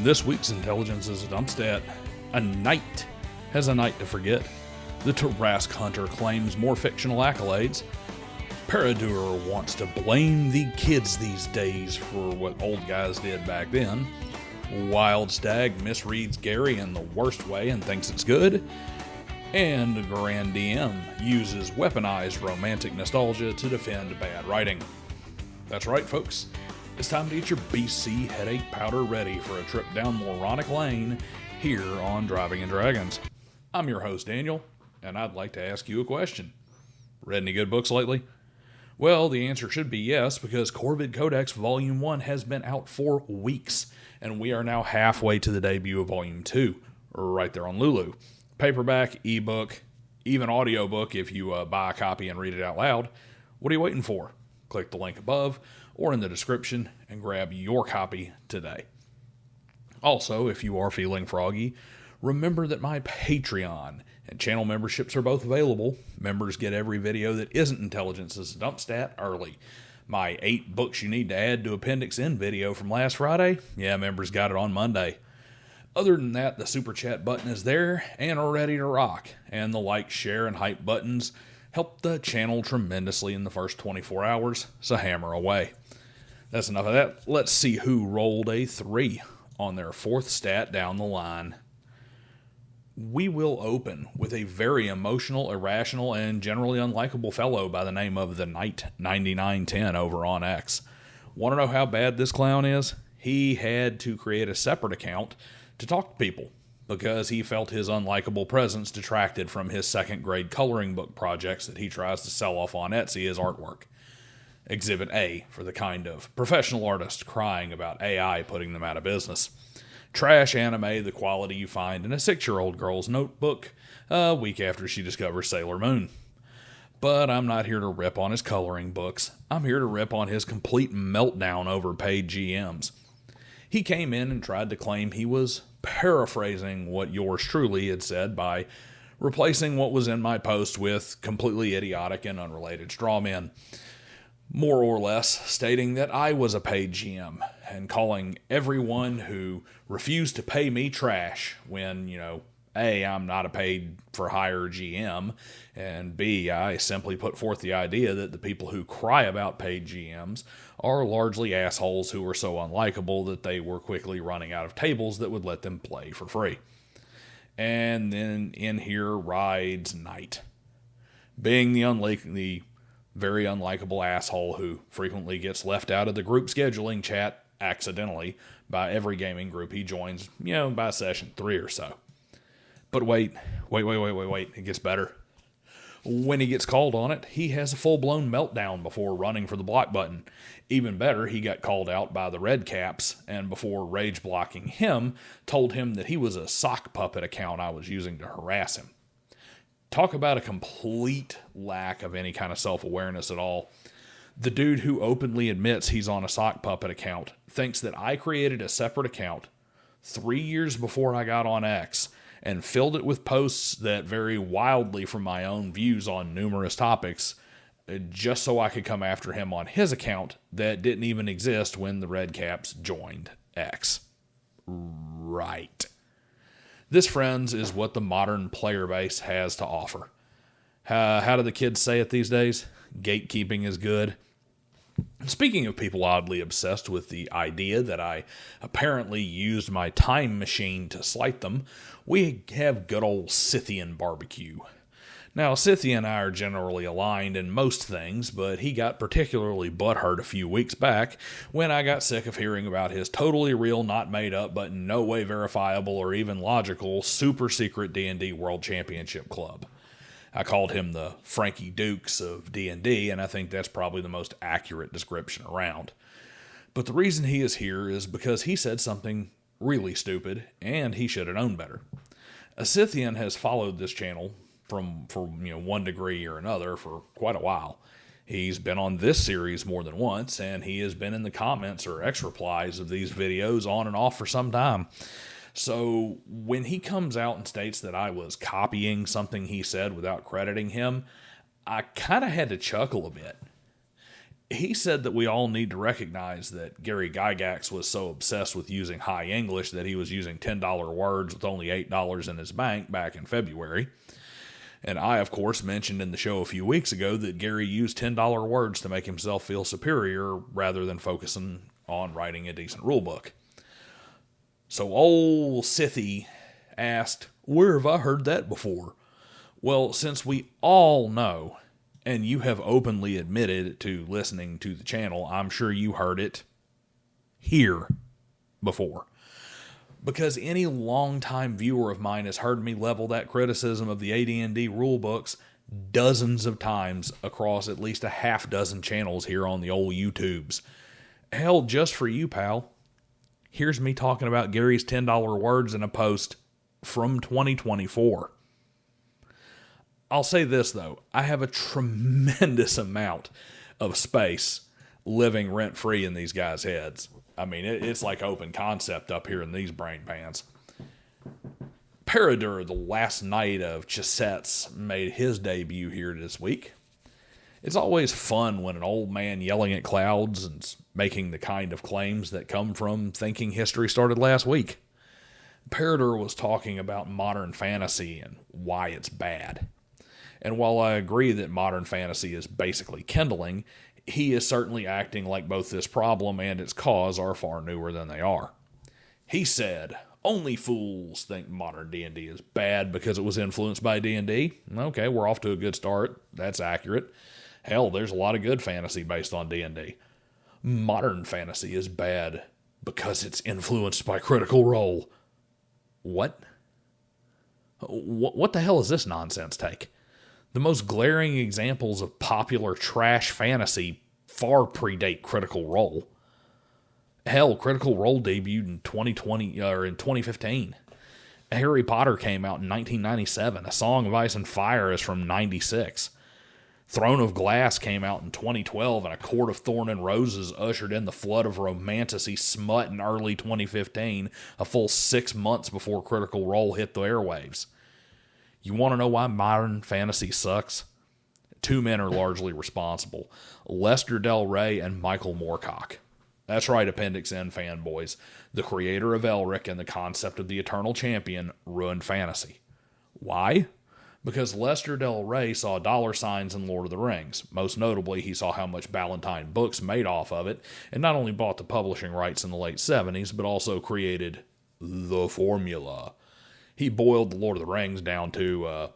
This week's Intelligence is a dump stat. A knight has a night to forget. The Tarrasque hunter claims more fictional accolades. Peredur wants to blame the kids these days for what old guys did back then. Wild Stag misreads Gary in the worst way and thinks it's good. And GrandDM uses weaponized romantic nostalgia to defend bad writing. That's right, folks. It's time to get your BC headache powder ready for a trip down moronic lane here on Driving and Dragons. I'm your host, Daniel, and I'd like to ask you a question. Read any good books lately? Well, the answer should be yes, because Corvid Codex Volume 1 has been out for weeks, and we are now halfway to the debut of Volume 2, right there on Lulu. Paperback, ebook, even audiobook if you buy a copy and read it out loud. What are you waiting for? Click the link above or in the description and grab your copy today. Also, if you are feeling froggy, remember that my Patreon and channel memberships are both available. Members get every video that isn't Intelligence as a Dump Stat early. My 8 books you need to add to Appendix N video from last Friday, members got it on Monday. Other than that, the Super Chat button is there and are ready to rock, and the like, share, and hype buttons help the channel tremendously in the first 24 hours, so hammer away. That's enough of that. Let's see who rolled a 3 on their 4th stat down the line. We will open with a very emotional, irrational, and generally unlikable fellow by the name of the Knight 9910 over on X. Want to know how bad this clown is? He had to create a separate account to talk to people because he felt his unlikable presence detracted from his second grade coloring book projects that he tries to sell off on Etsy as artwork. Exhibit A for the kind of professional artist crying about AI putting them out of business. Trash anime, the quality you find in a 6-year-old girl's notebook a week after she discovers Sailor Moon. But I'm not here to rip on his coloring books. I'm here to rip on his complete meltdown over paid GMs. He came in and tried to claim he was paraphrasing what yours truly had said by replacing what was in my post with completely idiotic and unrelated straw men. More or less stating that I was a paid GM and calling everyone who refused to pay me trash when, A, I'm not a paid for hire GM, and B, I simply put forth the idea that the people who cry about paid GMs are largely assholes who were so unlikable that they were quickly running out of tables that would let them play for free. And then in here rides Knight, being the very unlikable asshole who frequently gets left out of the group scheduling chat accidentally by every gaming group he joins, by session 3 or so. But wait, it gets better. When he gets called on it, he has a full-blown meltdown before running for the block button. Even better, he got called out by the red caps, and before rage blocking him, told him that he was a sock puppet account I was using to harass him. Talk about a complete lack of any kind of self-awareness at all. The dude who openly admits he's on a sock puppet account thinks that I created a separate account 3 years before I got on X and filled it with posts that vary wildly from my own views on numerous topics just so I could come after him on his account that didn't even exist when the Red Caps joined X. Right. This, friends, is what the modern player base has to offer. How do the kids say it these days? Gatekeeping is good. Speaking of people oddly obsessed with the idea that I apparently used my time machine to slight them, we have good old Scythian barbecue. Now, Scythian and I are generally aligned in most things, but he got particularly butthurt a few weeks back when I got sick of hearing about his totally real, not made up, but in no way verifiable or even logical, super secret D&D World Championship Club. I called him the Frankie Dukes of D&D, and I think that's probably the most accurate description around. But the reason he is here is because he said something really stupid, and he should have known better. A Scythian has followed this channel for one degree or another for quite a while. He's been on this series more than once, and he has been in the comments or X replies of these videos on and off for some time. So when he comes out and states that I was copying something he said without crediting him, I kind of had to chuckle a bit. He said that we all need to recognize that Gary Gygax was so obsessed with using high English that he was using $10 words with only $8 in his bank back in February. And I, of course, mentioned in the show a few weeks ago that Gary used $10 words to make himself feel superior rather than focusing on writing a decent rulebook. So old Scythy asked, where have I heard that before? Well, since we all know, and you have openly admitted to listening to the channel, I'm sure you heard it here before. Because any longtime viewer of mine has heard me level that criticism of the AD&D rulebooks dozens of times across at least a half dozen channels here on the old YouTubes. Hell, just for you, pal, here's me talking about Gary's $10 words in a post from 2024. I'll say this, though. I have a tremendous amount of space living rent-free in these guys' heads. I mean, it's like open concept up here in these brain pans. Peredur, the last knight of Chessettes, made his debut here this week. It's always fun when an old man yelling at clouds and making the kind of claims that come from thinking history started last week. Peredur was talking about modern fantasy and why it's bad. And while I agree that modern fantasy is basically kindling, he is certainly acting like both this problem and its cause are far newer than they are. He said, only fools think modern D&D is bad because it was influenced by D&D. Okay, we're off to a good start. That's accurate. Hell, there's a lot of good fantasy based on D&D. Modern fantasy is bad because it's influenced by Critical Role. What? What the hell is this nonsense take? The most glaring examples of popular trash fantasy far predate Critical Role. Hell, Critical Role debuted in 2015. Harry Potter came out in 1997. A Song of Ice and Fire is from 96. Throne of Glass came out in 2012, and A Court of Thorn and Roses ushered in the flood of romantasy smut in early 2015, a full 6 months before Critical Role hit the airwaves. You want to know why modern fantasy sucks? Two men are largely responsible. Lester Del Rey and Michael Moorcock. That's right, Appendix N fanboys. The creator of Elric and the concept of the Eternal Champion ruined fantasy. Why? Because Lester Del Rey saw dollar signs in Lord of the Rings. Most notably, he saw how much Ballantine Books made off of it, and not only bought the publishing rights in the late 70s, but also created the formula. He boiled the Lord of the Rings down to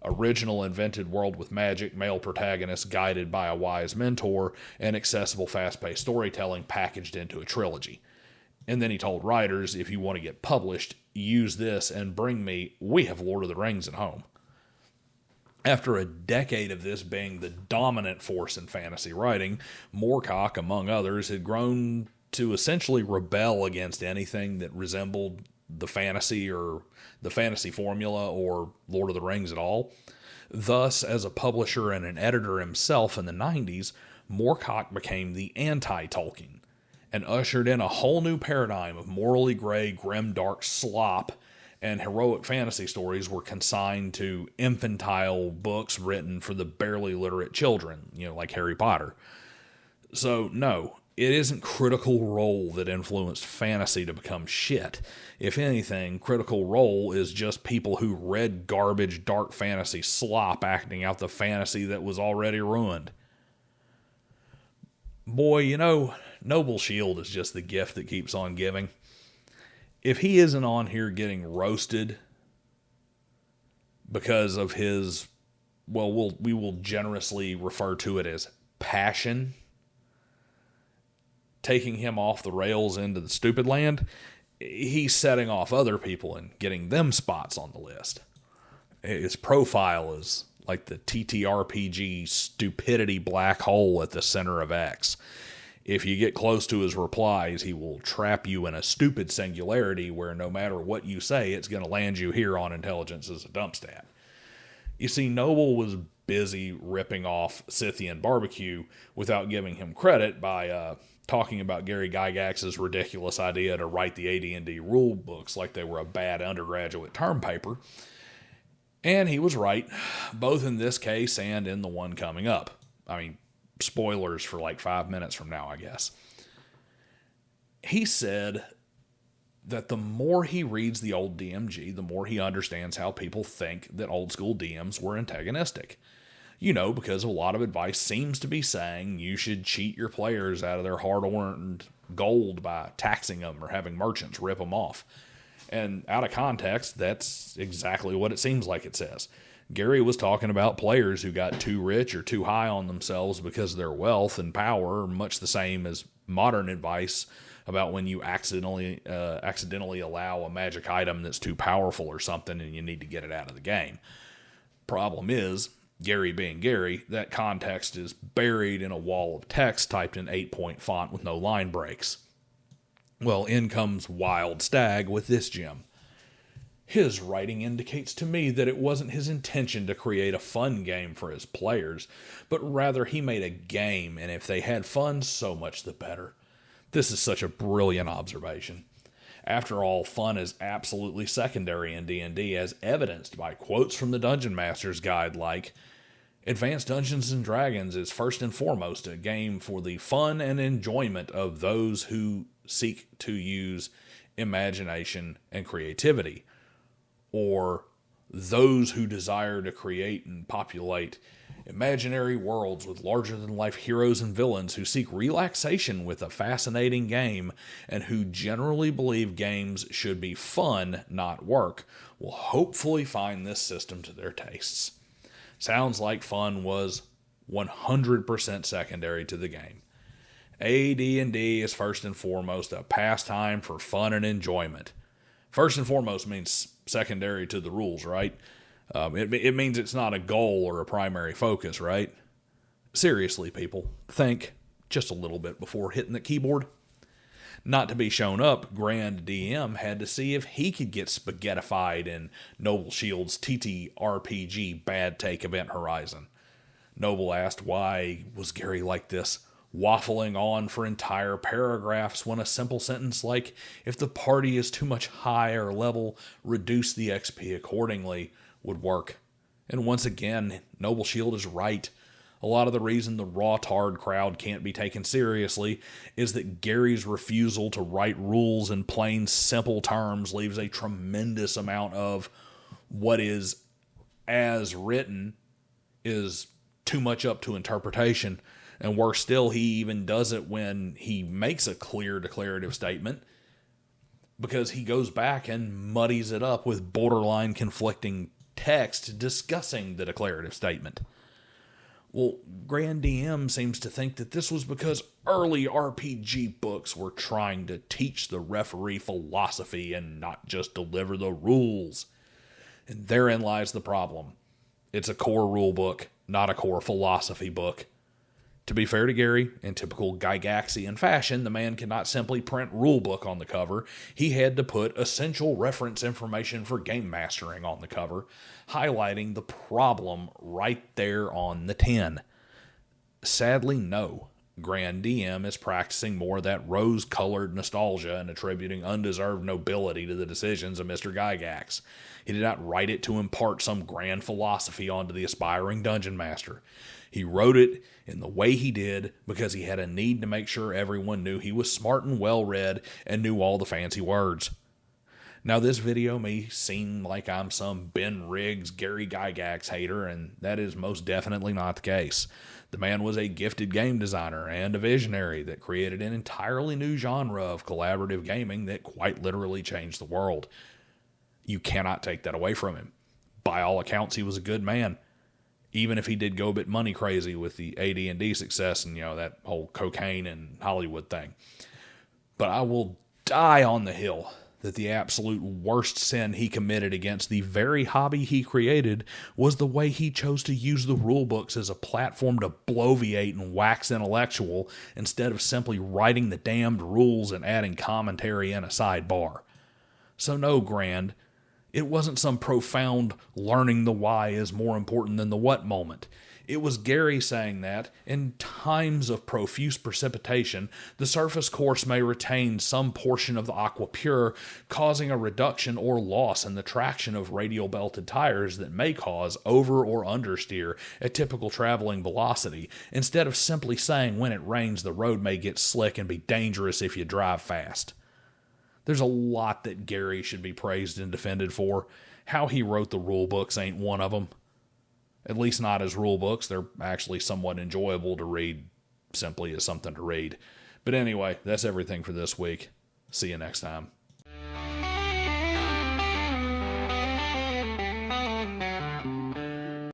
original invented world with magic, male protagonists guided by a wise mentor, and accessible fast-paced storytelling packaged into a trilogy. And then he told writers, if you want to get published, use this and bring me, we have Lord of the Rings at home. After a decade of this being the dominant force in fantasy writing, Moorcock, among others, had grown to essentially rebel against anything that resembled the fantasy formula or Lord of the Rings at all. Thus, as a publisher and an editor himself in the 90s, Moorcock became the anti-Tolkien and ushered in a whole new paradigm of morally gray, grim-dark slop, and heroic fantasy stories were consigned to infantile books written for the barely literate children, like Harry Potter. So, no, it isn't Critical Role that influenced fantasy to become shit. If anything, Critical Role is just people who read garbage dark fantasy slop acting out the fantasy that was already ruined. Boy, Noble Shield is just the gift that keeps on giving. If he isn't on here getting roasted because of his, we will generously refer to it as passion, taking him off the rails into the stupid land, he's setting off other people and getting them spots on the list. His profile is like the TTRPG stupidity black hole at the center of X. If you get close to his replies, he will trap you in a stupid singularity where no matter what you say, it's going to land you here on intelligence as a dump stat. You see, Noble was busy ripping off Scythian barbecue without giving him credit by talking about Gary Gygax's ridiculous idea to write the AD&D rule books like they were a bad undergraduate term paper. And he was right, both in this case and in the one coming up. I mean, spoilers for like 5 minutes from now, I guess. He said that the more he reads the old DMG, the more he understands how people think that old school DMs were antagonistic. Because a lot of advice seems to be saying you should cheat your players out of their hard-earned gold by taxing them or having merchants rip them off. And out of context, that's exactly what it seems like it says. Gary was talking about players who got too rich or too high on themselves because of their wealth and power, much the same as modern advice about when you accidentally allow a magic item that's too powerful or something and you need to get it out of the game. Problem is, Gary being Gary, that context is buried in a wall of text typed in 8-point font with no line breaks. Well, in comes Wild Stag with this gem. His writing indicates to me that it wasn't his intention to create a fun game for his players, but rather he made a game, and if they had fun, so much the better. This is such a brilliant observation. After all, fun is absolutely secondary in D&D, as evidenced by quotes from the Dungeon Master's Guide like, Advanced Dungeons & Dragons is first and foremost a game for the fun and enjoyment of those who seek to use imagination and creativity, or those who desire to create and populate imaginary worlds with larger-than-life heroes and villains who seek relaxation with a fascinating game and who generally believe games should be fun, not work, will hopefully find this system to their tastes. Sounds like fun was 100% secondary to the game. AD&D is first and foremost a pastime for fun and enjoyment. First and foremost means secondary to the rules, right? It means it's not a goal or a primary focus, right? Seriously, people, think just a little bit before hitting the keyboard. Not to be shown up, GrandDM had to see if he could get spaghettified in Noble Shield's TTRPG Bad Take Event Horizon. Noble asked why was Gary like this, waffling on for entire paragraphs when a simple sentence like, if the party is too much higher level, reduce the XP accordingly, would work. And once again, Noble Shield is right. A lot of the reason the raw-tard crowd can't be taken seriously is that Gary's refusal to write rules in plain, simple terms leaves a tremendous amount of what is as written is too much up to interpretation. And worse still, he even does it when he makes a clear declarative statement because he goes back and muddies it up with borderline conflicting text discussing the declarative statement. Well, GrandDM seems to think that this was because early RPG books were trying to teach the referee philosophy and not just deliver the rules. And therein lies the problem. It's a core rule book, not a core philosophy book. To be fair to Gary, in typical Gygaxian fashion, the man cannot simply print rulebook on the cover. He had to put essential reference information for game mastering on the cover, highlighting the problem right there on the tin. Sadly, no. GrandDM is practicing more of that rose-colored nostalgia and attributing undeserved nobility to the decisions of Mr. Gygax. He did not write it to impart some grand philosophy onto the aspiring dungeon master. He wrote it in the way he did because he had a need to make sure everyone knew he was smart and well-read and knew all the fancy words. Now, this video may seem like I'm some Ben Riggs, Gary Gygax hater, and that is most definitely not the case. The man was a gifted game designer and a visionary that created an entirely new genre of collaborative gaming that quite literally changed the world. You cannot take that away from him. By all accounts, he was a good man. Even if he did go a bit money crazy with the AD&D success and, that whole cocaine and Hollywood thing. But I will die on the hill that the absolute worst sin he committed against the very hobby he created was the way he chose to use the rulebooks as a platform to bloviate and wax intellectual instead of simply writing the damned rules and adding commentary in a sidebar. So no, Grand, It wasn't some profound learning the why is more important than the what moment. It was Gary saying that, in times of profuse precipitation, the surface course may retain some portion of the aqua pure, causing a reduction or loss in the traction of radial belted tires that may cause over or understeer at typical traveling velocity, instead of simply saying when it rains the road may get slick and be dangerous if you drive fast. There's a lot that Gary should be praised and defended for. How he wrote the rule books ain't one of them. At least not as rule books. They're actually somewhat enjoyable to read simply as something to read. But anyway, that's everything for this week. See you next time.